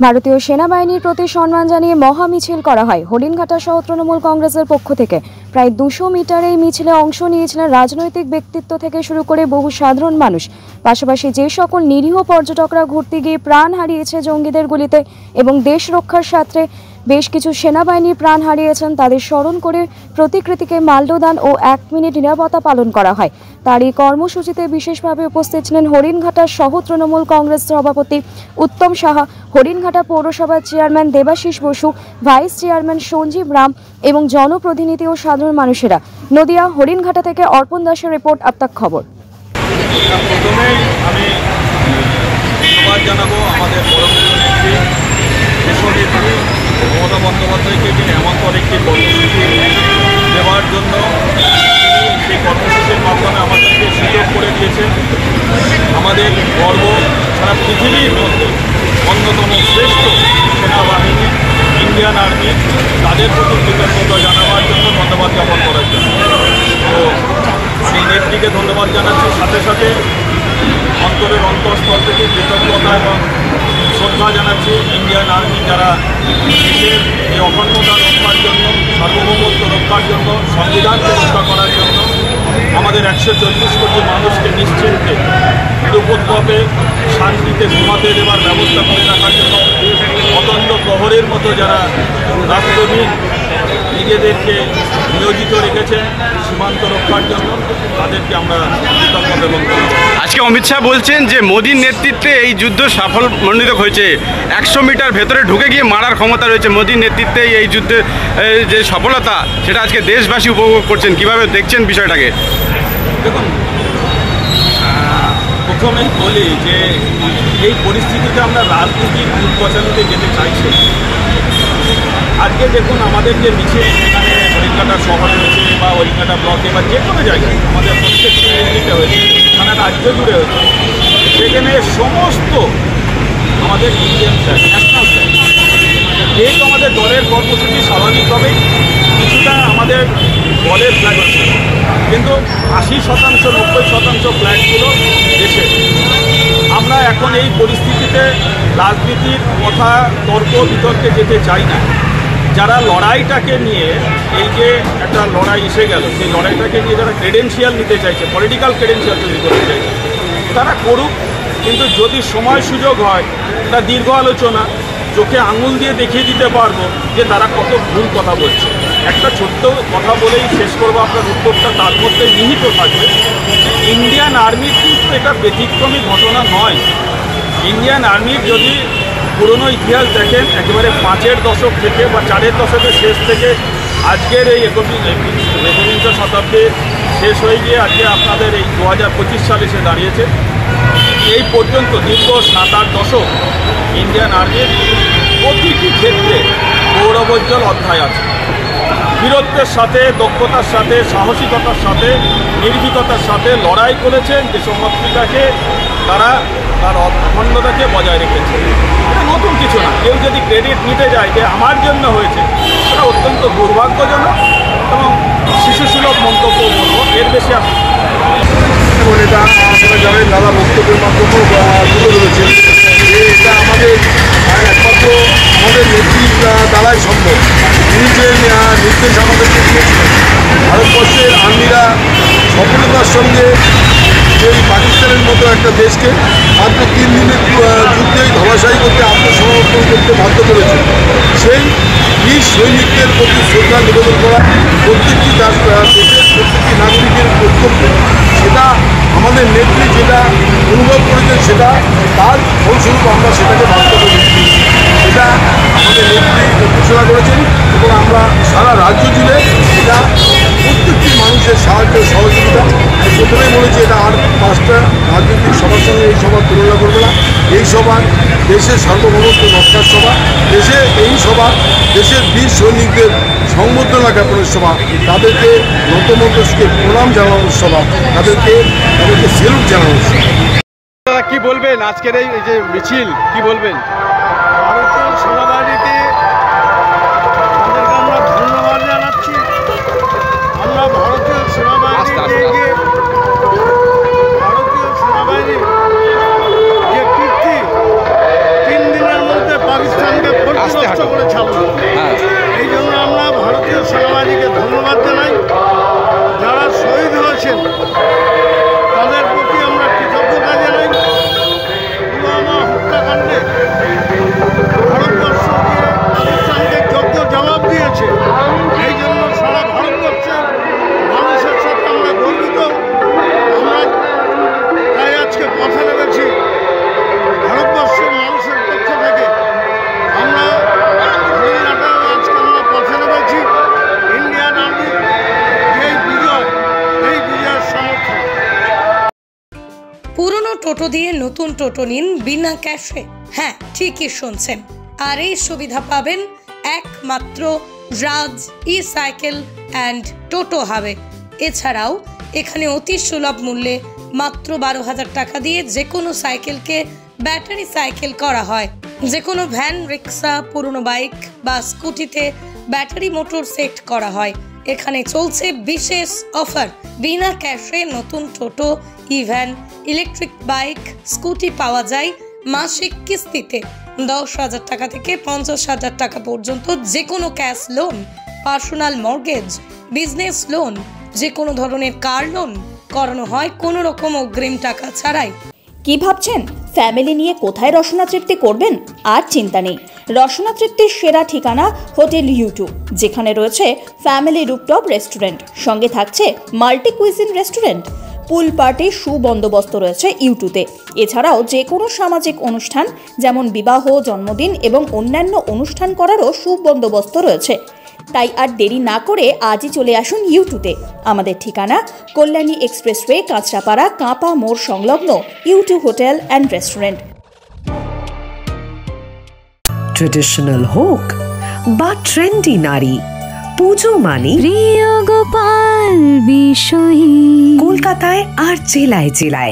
ভারতীয় সেনাবাহিনীর প্রতি সম্মান জানিয়ে মহা মিছিল করা হয় হরিণঘাটা সহ তৃণমূল কংগ্রেসের পক্ষ থেকে। প্রায় 200 মিটার এই মিছিলে অংশ নিয়েছিলেন রাজনৈতিক ব্যক্তিত্ব থেকে শুরু করে বহু সাধারণ মানুষ। পাশাপাশি যে সকল নিরীহ পর্যটকরা ঘুরতে গিয়ে প্রাণ হারিয়েছে জঙ্গিদের গুলিতে এবং দেশ রক্ষার স্বার্থে বেশ কিছু সেনাবাহিনীর প্রাণ হারিয়েছেন তাদের স্মরণ করে প্রতিকৃতিকে মাল্যদান ও 1 মিনিট নিরাপত্তা পালন করা হয়। তার এই কর্মসূচিতে বিশেষভাবে উপস্থিত ছিলেন হরিণঘাটার সহ তৃণমূল কংগ্রেস সভাপতি উত্তম সাহা, হরিণঘাটা পৌরসভার chairman Debashis Basu, vice chairman Sanjib Ram এবং জনপ্রতিনিধি ও সাধারণ মানুষেরা। নদিয়া হরিণঘাটা থেকে অর্পণ দাসের রিপোর্ট, আপনার খবর। প্রথমে আমি ধন্যবাদ জানাবো আমাদের দেশনেত্রী মমতা বন্দ্যোপাধ্যায়কে, যিনি এমন একটি কর্মসূচি দেওয়ার জন্য সেই কর্মসূচির মাধ্যমে আমাদেরকে সুযোগ করে দিয়েছে। আমাদের গর্ব, সারা পৃথিবীর মধ্যে অন্যতম শ্রেষ্ঠ সেনাবাহিনী ইন্ডিয়ান আর্মি, তাদের প্রতি কৃতজ্ঞতা জানাবার জন্য, ধন্যবাদ জ্ঞাপন করার জন্য। তো আমি নেত্রীকে ধন্যবাদ জানাচ্ছি, সাথে সাথে অন্তরের অন্তঃস্থল থেকে কৃতজ্ঞতা এবং শ্রদ্ধা জানাচ্ছি ইন্ডিয়ান আর্মি, যারা দেশের এই অখণ্ডতা রক্ষার জন্য, সার্বভৌমত্ব রক্ষার জন্য, সংবিধানকে রক্ষা করার জন্য, আমাদের 140 কোটি মানুষকে নিশ্চিন্তে নিরাপদভাবে শান্তিতে ঘুমাতে দেওয়ার ব্যবস্থা করে রাখার জন্য অতন্ত্র প্রহরের মতো যারা রাষ্ট্রবিদ নিজেদেরকে নিয়োজিত রেখেছে সীমান্ত রক্ষার জন্য, তাদেরকে আমরা কৃতজ্ঞতা এবং আজকে অমিত শাহ বলছেন যে মোদীর নেতৃত্বে এই যুদ্ধ সাফল্যমণ্ডিত হয়েছে। 100 মিটার ভেতরে ঢুকে গিয়ে মারার ক্ষমতা রয়েছে মোদীর নেতৃত্বে। এই যুদ্ধের যে সফলতা, সেটা আজকে দেশবাসী উপভোগ করছেন। কিভাবে দেখছেন বিষয়টাকে? দেখুন, প্রথমেই বলি যে এই পরিস্থিতিতে আমরা রাজনীতির ভূত পচালিতে যেতে চাইছি। আজকে দেখুন, আমাদের যে মিছিল সেখানে হরিণঘাটা শহরে হয়েছে বা হরিণঘাটা ব্লকে বা যে কোনো জায়গায় আমাদের প্রত্যেকটি ইউনিটে হয়েছে, সারা রাজ্য জুড়ে হয়েছে, সেখানে সমস্ত আমাদের ইন্ডিয়ান ফ্ল্যাগ, ন্যাশনাল ফ্ল্যাগ, যেহেতু আমাদের দলের কর্মসূচি স্বাভাবিকভাবেই কিছুটা আমাদের দলের ফ্ল্যাগ হচ্ছে, কিন্তু 80% 90% ফ্ল্যাগগুলো দেশে। আমরা এখন এই পরিস্থিতিতে রাজনীতির কথা তর্ক বিতর্কে যেতে চাই না। যারা লড়াইটাকে নিয়ে, এই যে একটা লড়াই এসে গেল, সেই লড়াইটাকে নিয়ে যারা ক্রেডেন্সিয়াল নিতে চাইছে, পলিটিক্যাল ক্রেডেন্সিয়াল তৈরি করতে চাইছে, তারা করুক। কিন্তু যদি সময় সুযোগ হয়, তা দীর্ঘ আলোচনা, চোখে আঙুল দিয়ে দেখিয়ে দিতে পারবো যে তারা কত ভুল কথা বলছে। একটা ছোট্ট কথা বলেই শেষ করবো আপনার উত্তরটা, তার মধ্যে নিহিত থাকবে ইন্ডিয়ান আর্মির কিন্তু এটা ব্যতিক্রমী ঘটনা নয়। ইন্ডিয়ান আর্মির যদি পুরনো ইতিহাস দেখেন, একেবারে 5-এর দশক থেকে বা 4-এর দশকের শেষ থেকে আজকের এই 21 শতাব্দী শেষ হয়ে গিয়ে আজকে আপনাদের এই 2025 সালে এসে দাঁড়িয়েছে, এই পর্যন্ত দীর্ঘ 7-8 দশক ইন্ডিয়ান আর্মির প্রতিটি ক্ষেত্রে গৌরবোজ্জ্বল অধ্যায় আছে। বীরত্বের সাথে, দক্ষতার সাথে, সাহসিকতার সাথে, নির্ভীকতার সাথে লড়াই করেছেন, যে সম্পত্তিটাকে তারা তার অখণ্ডতাকে বজায় রেখেছে। এটা নতুন কিছু না। কেউ যদি ক্রেডিট নিতে যায় যে আমার জন্য হয়েছে, সেটা অত্যন্ত দুর্ভাগ্যজনক এবং শিশুসুলভ মন্তব্য বলব, এর বেশি আমি এটা আপনারা জানেন, দাদা বক্তব্যের মাধ্যমেও তুলে ধরেছেন যে এটা আমাদের একমাত্র আমাদের নেত্রীর দ্বারাই সম্ভব। তিনি যে নির্দেশ আমাদেরকে দিয়েছিলেন, ভারতবর্ষের আর্মিরা সফলতার সঙ্গে এই পাকিস্তানের মতো একটা দেশকে মাত্র 3 দিনের যুদ্ধেই ধরাশায়ী করতে, আত্মসমর্পণ করতে বাধ্য করেছে। সেই বীর সৈনিকদের প্রতি শ্রদ্ধা নিবেদন করা প্রত্যেকটি দেশের প্রত্যেকটি নাগরিকের কর্তব্য। সেটা আমাদের নেত্রী যেটা অনুভব করেছেন, সেটা তার ফলস্বরূপ আমরা সেটাকে বাস্তবে দিচ্ছি। সেটা আমাদের নেত্রী ঘোষণা করেছেন এবং আমরা সারা রাজ্য জুড়ে এটা প্রত্যেকটি মানুষের সাহায্য সহযোগিতা। প্রথমেই বলেছি, এটা আর 5টা রাজনৈতিক সভার সঙ্গে এই সভার তুলনা করবে না। এই সভা দেশের সার্বভৌমত্ব রক্ষার সভা, এই সভা দেশের বীর সৈনিকদের সংবর্ধনা জ্ঞাপনের সভা, তাদেরকে নতমস্তকে প্রণাম জানানোর সভা, তাদেরকে সেলুট জানানোর সভা। কি বলবেন আজকের এই যে মিছিল, কি বলবেন? ভারতীয় সেনাবাহিনীকে তাদেরকে আমরা ধন্যবাদ জানাচ্ছি। আমরা ভারতীয় সেনাবাহিনীর যে কীর্তি 3 দিনের মধ্যে পাকিস্তান টোটো দিয়ে নতুন টোটো নিন বিনা ক্যাশে। হ্যাঁ, ঠিকই শুনছেন। আর এই সুবিধা পাবেন একমাত্র রাজ ই সাইকেল অ্যান্ড টোটো হাবে। এছাড়াও এখানে অতি সুলভ মূল্যে মাত্র 12,000 টাকা দিয়ে যে কোনো সাইকেলকে ব্যাটারি সাইকেল করা হয়। যে কোনো ভ্যান, রিক্সা, পুরনো বাইক বা স্কুটিতে ব্যাটারি মোটর সেট করা হয়। এখানে চলছে বিশেষ অফার। বিনা ক্যাশে নতুন টোটো, ইভ্যান, ইলেকট্রিক বাইক, স্কুটি পাওয়া যায় মাসিক কিস্তিতে। 10,000 টাকা থেকে 50,000 টাকা পর্যন্ত যে কোনো cash loan, personal mortgage, business loan, যে কোনো ধরনের কার লোন করানো হয় কোনো রকম অগ্রিম টাকা ছাড়াই। কি ভাবছেন ফ্যামিলি নিয়ে কোথায় রসনা তৃপ্তি করবেন? আর চিন্তা নেই, রসনা তৃপ্তির সেরা ঠিকানা হোটেল ইউ2, যেখানে রয়েছে ফ্যামিলি রুফটপ রেস্টুরেন্ট, সঙ্গে থাকছে মাল্টি কুইজিন রেস্টুরেন্ট। পুল পার্টির সুবন্দোবস্ত রয়েছে ইউ2তে। এছাড়াও যে কোনো সামাজিক অনুষ্ঠান যেমন বিবাহ, জন্মদিন এবং অন্যান্য অনুষ্ঠান করারও সুবন্দোবস্ত রয়েছে। তাই আর দেরি না করে আজই চলে আসুন ইউ2তে। আমাদের ঠিকানা কল্যাণী এক্সপ্রেসওয়ে, কাঁচরাপাড়া, কাঁপা মোড় সংলগ্ন ইউ2 হোটেল অ্যান্ড রেস্টুরেন্ট। ট্রেডিশনাল হোক বা ট্রেন্ডি নারী, পুজো মানে প্রিয় গোপাল বিষয়ী কলকাতায় আর জেলায় জেলায়।